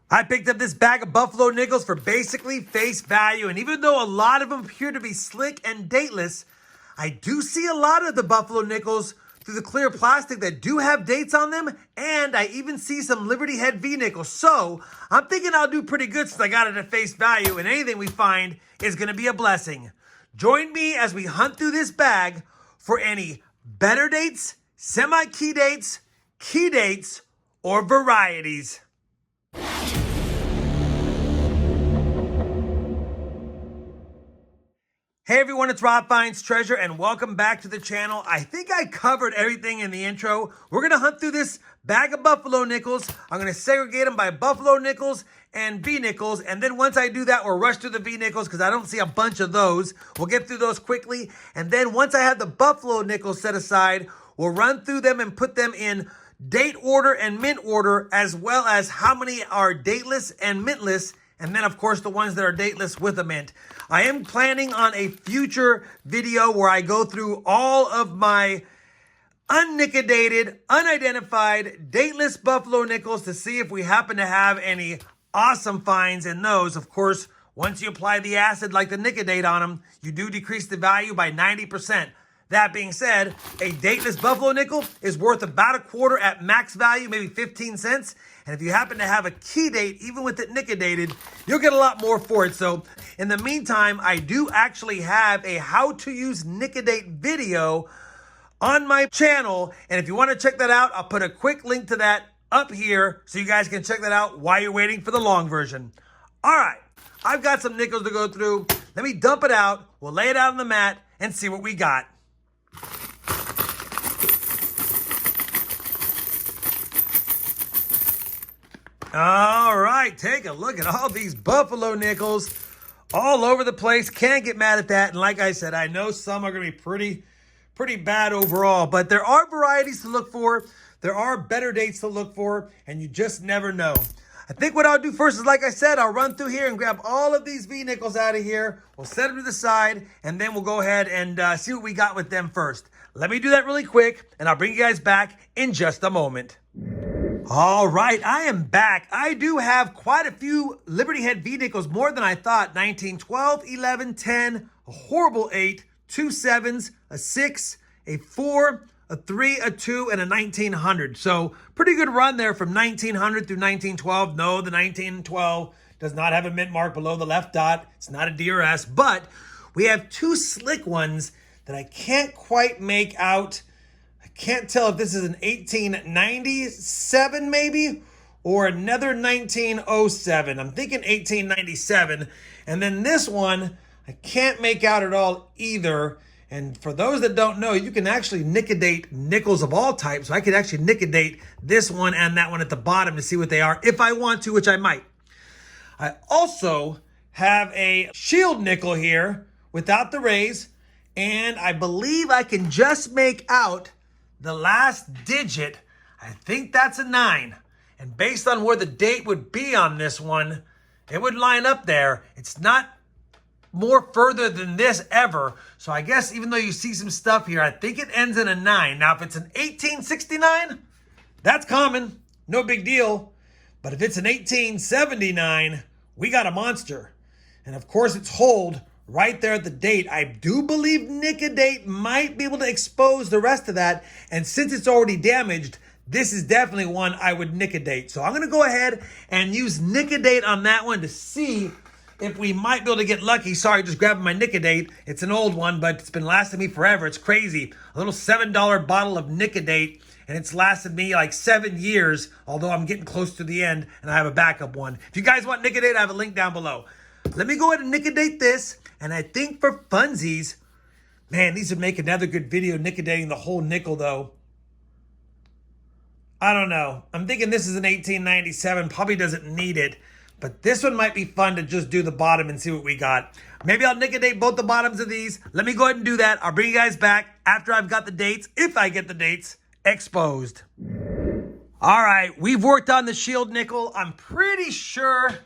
I picked up this bag of buffalo nickels for basically face value, and even though a lot of them appear to be slick and dateless, I do see a lot of the buffalo nickels through the clear plastic that do have dates on them, and I even see some Liberty Head V nickels. So I'm thinking I'll do pretty good since I got it at face value, and anything we find is going to be a blessing. Join me as we hunt through this bag for any better dates, semi-key dates, key dates, or varieties. Hey everyone, it's RobFindsTreasure and welcome back to the channel. I think I covered everything in the intro. We're going to hunt through this bag of buffalo nickels. I'm going to segregate them by buffalo nickels and V nickels. And then once I do that, we'll rush through the V nickels because I don't see a bunch of those. We'll get through those quickly. And then once I have the buffalo nickels set aside, we'll run through them and put them in date order and mint order, as well as how many are dateless and mintless. And then, of course, the ones that are dateless with a mint. I am planning on a future video where I go through all of my Nic-A-Dated, unidentified, dateless buffalo nickels to see if we happen to have any awesome finds in those. Of course, once you apply the acid like the Nic-A-Date on them, you do decrease the value by 90%. That being said, a dateless buffalo nickel is worth about a quarter at max value, maybe 15 cents. And if you happen to have a key date, even with it Nic-A-Dated, you'll get a lot more for it. So in the meantime, I do actually have a how to use Nic-A-Date video on my channel. And if you want to check that out, I'll put a quick link to that up here so you guys can check that out while you're waiting for the long version. All right, I've got some nickels to go through. Let me dump it out. We'll lay it out on the mat and see what we got. All right, take a look at all these buffalo nickels all over the place. Can't get mad at that. And like I said, I know some are going to be pretty bad overall, but there are varieties to look for. There are better dates to look for, and you just never know. I think what I'll do first is, like I said, I'll run through here and grab all of these V nickels out of here. We'll set them to the side, and then we'll go ahead and see what we got with them first. Let me do that really quick, and I'll bring you guys back in just a moment. All right, I am back. I do have quite a few Liberty Head V nickels, more than I thought. 19, 12, 11, 10, a horrible 8, 2 7s, a 6, a 4, a 3, a 2, and a 1900. So pretty good run there from 1900 through 1912. No, the 1912 does not have a mint mark below the left dot. It's not a DRS, but we have two slick ones that I can't quite make out. I can't tell if this is an 1897 maybe or another 1907. I'm thinking 1897. And then this one, I can't make out at all either. And for those that don't know, you can actually Nic-A-Date nickels of all types. So I could actually Nic-A-Date this one and that one at the bottom to see what they are if I want to, which I might. I also have a shield nickel here without the raise. And I believe I can just make out the last digit. I think that's a 9. And based on where the date would be on this one, it would line up there. It's not more further than this ever. So I guess even though you see some stuff here, I think it ends in a 9. Now, if it's an 1869, that's common. No big deal. But if it's an 1879, we got a monster. And of course, it's hold right there at the date. I do believe Nic-A-Date might be able to expose the rest of that. And since it's already damaged, this is definitely one I would Nic-A-Date. So I'm going to go ahead and use Nic-A-Date on that one to see if we might be able to get lucky. Sorry, just grabbing my Nic-A-Date. It's an old one, but it's been lasting me forever. It's crazy. A little $7 bottle of Nic-A-Date, and it's lasted me like 7 years, although I'm getting close to the end, and I have a backup one. If you guys want Nic-A-Date, I have a link down below. Let me go ahead and Nic-A-Date this. And I think for funsies, man, these would make another good video Nic-A-Dating the whole nickel, though. I don't know. I'm thinking this is an 1897. Probably doesn't need it. But this one might be fun to just do the bottom and see what we got. Maybe I'll Nic-A-Date both the bottoms of these. Let me go ahead and do that. I'll bring you guys back after I've got the dates, if I get the dates, exposed. All right, we've worked on the shield nickel. I'm pretty sure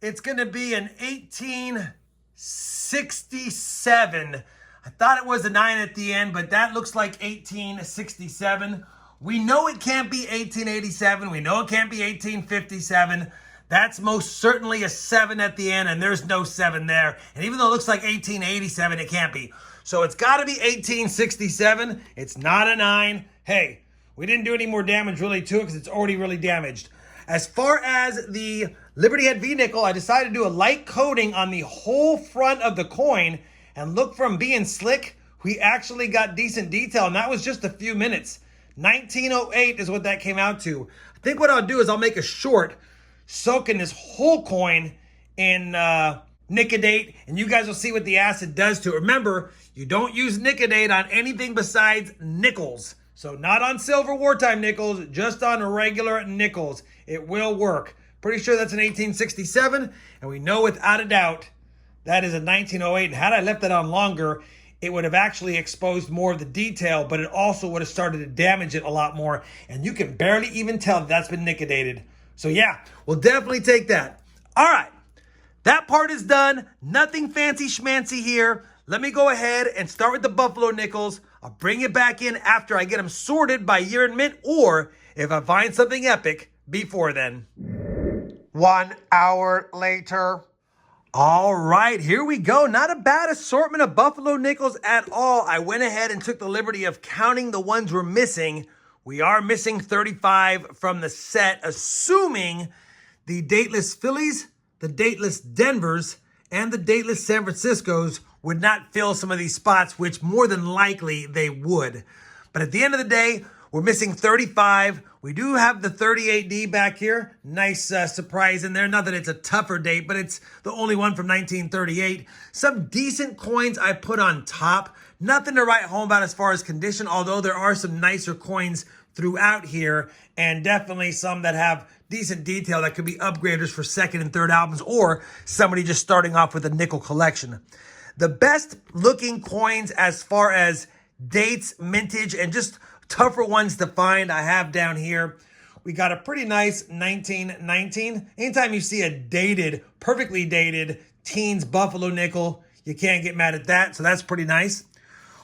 it's going to be an 1867. I thought it was a 9 at the end, but that looks like 1867. We know it can't be 1887. We know it can't be 1857. That's most certainly a 7 at the end, and there's no 7 there. And even though it looks like 1887, it can't be. So it's got to be 1867. It's not a 9. Hey, we didn't do any more damage really to it because it's already really damaged. As far as the Liberty Head V-Nickel, I decided to do a light coating on the whole front of the coin. And look, from being slick, we actually got decent detail, and that was just a few minutes. 1908 is what that came out to. I think what I'll do is I'll make a short soaking this whole coin in Nic-A-Date, and you guys will see what the acid does to it. Remember, you don't use Nic-A-Date on anything besides nickels. So not on silver wartime nickels, just on regular nickels. It will work. Pretty sure that's an 1867, and we know without a doubt that is a 1908. And had I left that on longer, it would have actually exposed more of the detail, but it also would have started to damage it a lot more. And you can barely even tell that that's been Nic-A-Dated. So yeah, we'll definitely take that. All right, that part is done. Nothing fancy schmancy here. Let me go ahead and start with the Buffalo nickels. I'll bring it back in after I get them sorted by year and mint, or if I find something epic before then. 1 hour later. All right, here we go. Not a bad assortment of Buffalo nickels at all. I went ahead and took the liberty of counting the ones we're missing. We are missing 35 from the set, assuming the dateless Phillies, the dateless Denvers, and the dateless San Franciscos would not fill some of these spots, which more than likely they would. But at the end of the day, we're missing 35. We do have the 38D back here. Nice surprise in there. Not that it's a tougher date, but it's the only one from 1938. Some decent coins I put on top. Nothing to write home about as far as condition, although there are some nicer coins throughout here, and definitely some that have decent detail that could be upgraders for second and third albums, or somebody just starting off with a nickel collection. The best looking coins as far as dates, mintage, and just tougher ones to find I have down here. We got a pretty nice 1919. Anytime you see a dated, perfectly dated teens Buffalo nickel, you can't get mad at that. So that's pretty nice.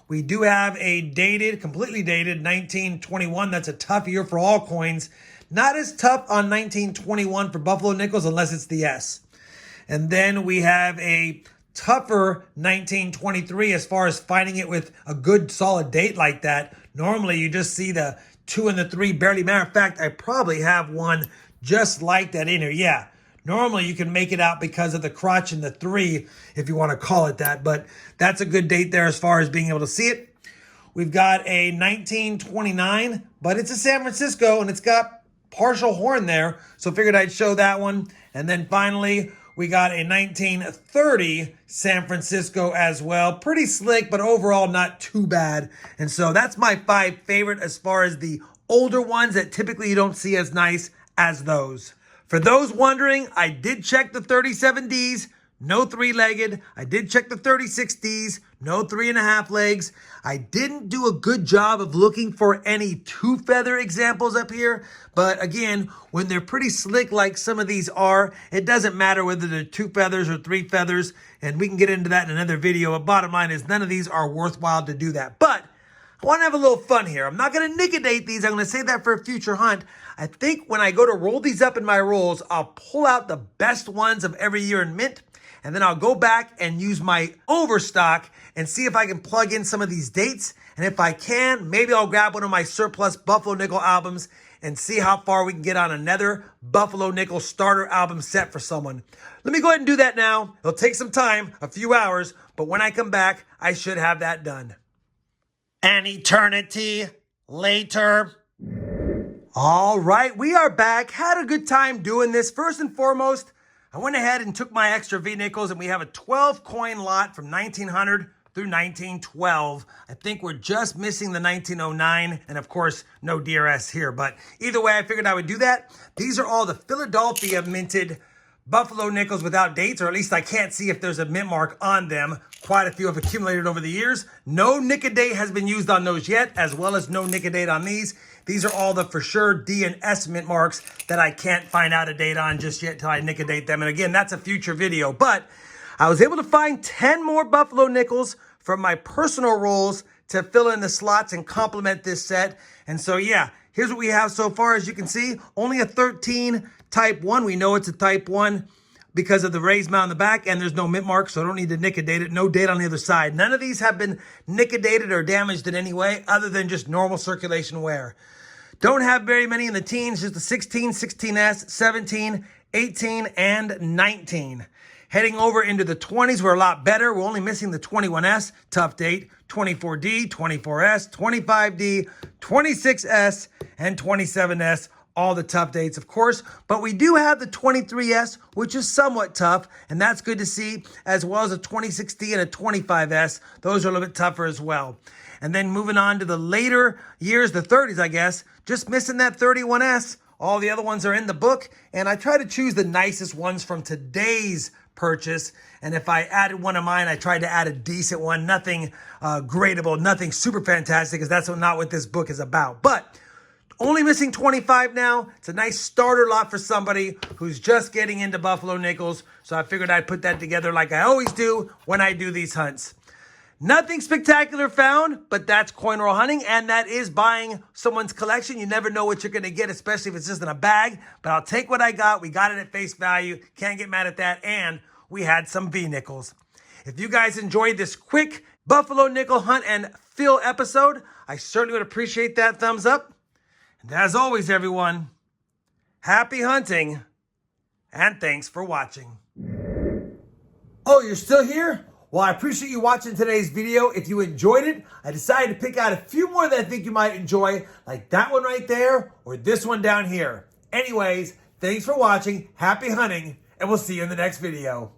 We do have a dated, completely dated 1921. That's a tough year for all coins. Not as tough on 1921 for Buffalo nickels unless it's the S. And then we have a tougher 1923 as far as finding it with a good solid date like that. Normally you just see the 2 and the 3 barely. Matter of fact, I probably have one just like that in here. Yeah, normally you can make it out because of the crotch and the 3, if you want to call it that. But that's a good date there as far as being able to see it. We've got a 1929, but it's a San Francisco and it's got partial horn there. So figured I'd show that one. And then finally, we got a 1930 San Francisco as well. Pretty slick, but overall not too bad. And so that's my 5 favorite as far as the older ones that typically you don't see as nice as those. For those wondering, I did check the 37Ds, no 3-legged. I did check the 36Ds, no 3.5 legs. I didn't do a good job of looking for any 2-feather examples up here. But again, when they're pretty slick like some of these are, it doesn't matter whether they're 2 feathers or 3 feathers. And we can get into that in another video. But bottom line is none of these are worthwhile to do that. But I want to have a little fun here. I'm not going to Nic-A-Date these. I'm going to save that for a future hunt. I think when I go to roll these up in my rolls, I'll pull out the best ones of every year in mint. And then I'll go back and use my overstock and see if I can plug in some of these dates. And if I can, maybe I'll grab one of my surplus Buffalo nickel albums and see how far we can get on another Buffalo nickel starter album set for someone. Let me go ahead and do that now. It'll take some time, a few hours, but when I come back, I should have that done. An eternity later. All right, we are back. Had a good time doing this. First and foremost, I went ahead and took my extra V-nickels, and we have a 12 coin lot from 1900 through 1912. I think we're just missing the 1909, and of course, no DRS here. But either way, I figured I would do that. These are all the Philadelphia minted Buffalo nickels without dates, or at least I can't see if there's a mint mark on them. Quite a few have accumulated over the years. No Nic-A-Date has been used on those yet, as well as no Nic-A-Date on these. These are all the for sure D and S mint marks that I can't find out a date on just yet till I Nic-A-Date them. And again, that's a future video. But I was able to find 10 more Buffalo nickels from my personal rolls to fill in the slots and complement this set. And so yeah, here's what we have so far. As you can see, only a 13 type 1. We know it's a type 1 because of the raised mount on the back, and there's no mint mark, so I don't need to Nic-A-Date it. No date on the other side. None of these have been Nic-A-Dated or damaged in any way other than just normal circulation wear. Don't have very many in the teens, just the 16, 16S, 17, 18, and 19. Heading over into the 20s, we're a lot better. We're only missing the 21S, tough date, 24D, 24S, 25D, 26S, and 27S. All the tough dates, of course, but we do have the 23S, which is somewhat tough, and that's good to see, as well as a 26D and a 25S. Those are a little bit tougher as well. And then moving on to the later years, the 30s, I guess, just missing that 31S. All the other ones are in the book, and I try to choose the nicest ones from today's purchase. And if I added one of mine, I tried to add a decent one, nothing gradable, nothing super fantastic, because that's not what this book is about. But only missing 25 now. It's a nice starter lot for somebody who's just getting into Buffalo nickels. So I figured I'd put that together like I always do when I do these hunts. Nothing spectacular found, but that's coin roll hunting, and that is buying someone's collection. You never know what you're going to get, especially if it's just in a bag. But I'll take what I got. We got it at face value. Can't get mad at that. And we had some V-nickels. If you guys enjoyed this quick Buffalo nickel hunt and fill episode, I certainly would appreciate that thumbs up. And as always, everyone, happy hunting, and thanks for watching. Oh, you're still here? Well, I appreciate you watching today's video. If you enjoyed it, I decided to pick out a few more that I think you might enjoy, like that one right there or this one down here. Anyways, thanks for watching, happy hunting, and we'll see you in the next video.